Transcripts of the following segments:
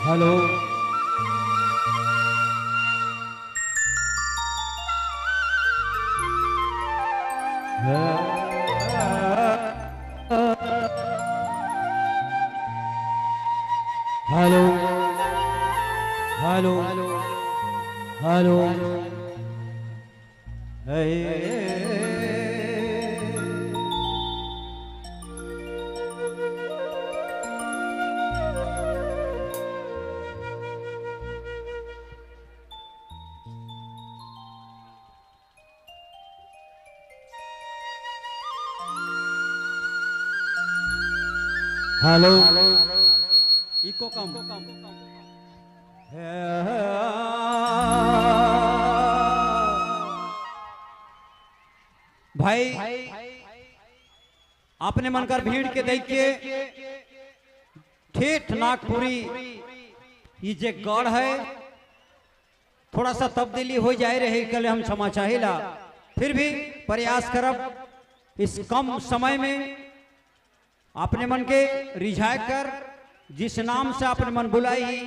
hello hello hello hello hello echo कम भाई आपने मनकर भीड़ के देख के ठेठ नागपुरी ये जे गढ़ है थोड़ा सा तब्दीली हो जाए रहे कल हम क्षमा चाहेला फिर भी प्रयास करब इस कम समय में अपने मन के रिझाए कर जिस नाम से अपने मन बुलाई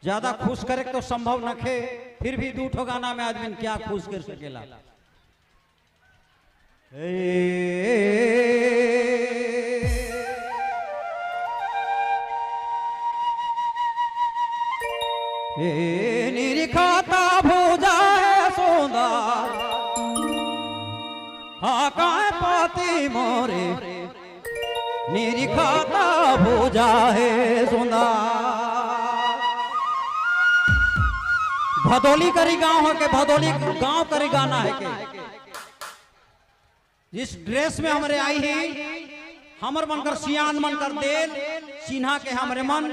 ज्यादा खुश करे तो संभव न खे फिर भी दूठो गाना में आदमी क्या खुश कर सकेला निरिखाता भोजा है सोंदा हाका पाती मोरे निरिखाता भोजा है सोंदा भदौली करी गांव है के भदौली गांव करी गाना है के जिस ड्रेस में हमरे आई ही हमर मनकर सियान मनकर देल चिन्हा के हमरे मन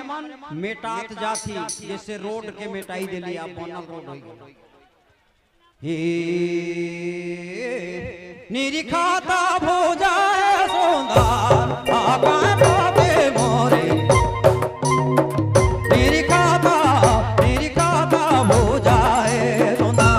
मेटात जाती जैसे रोड के मेटाई देली आप बनल रोड होई हे निरिखाता भोजा है सोंदा आका पाते मोरे निरिखाता भोजा है सोंदा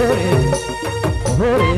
भोरे भोरे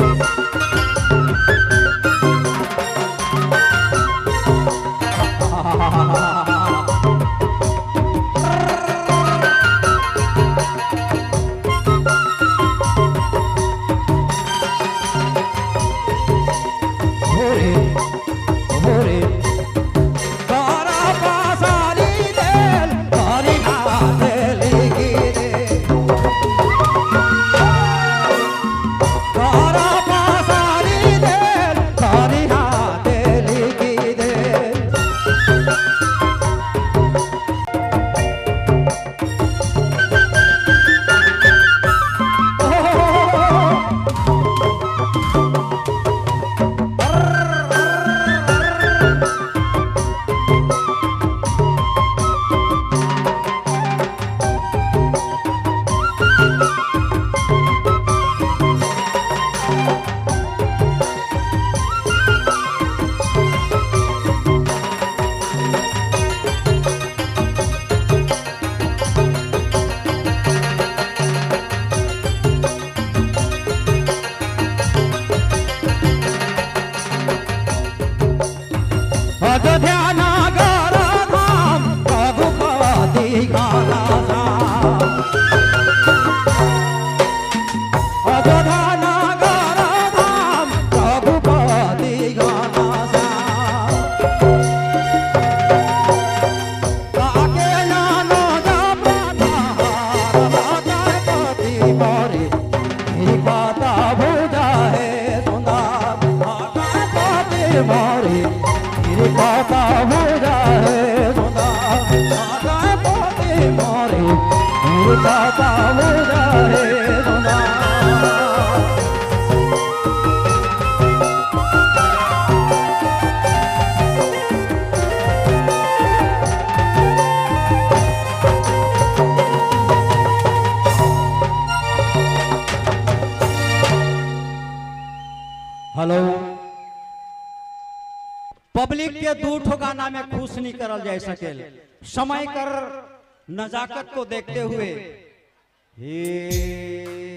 हेलो पब्लिक के दू ठो गाना में खुश नहीं करल जा सके समय कर नजाकत को देखते हुए हे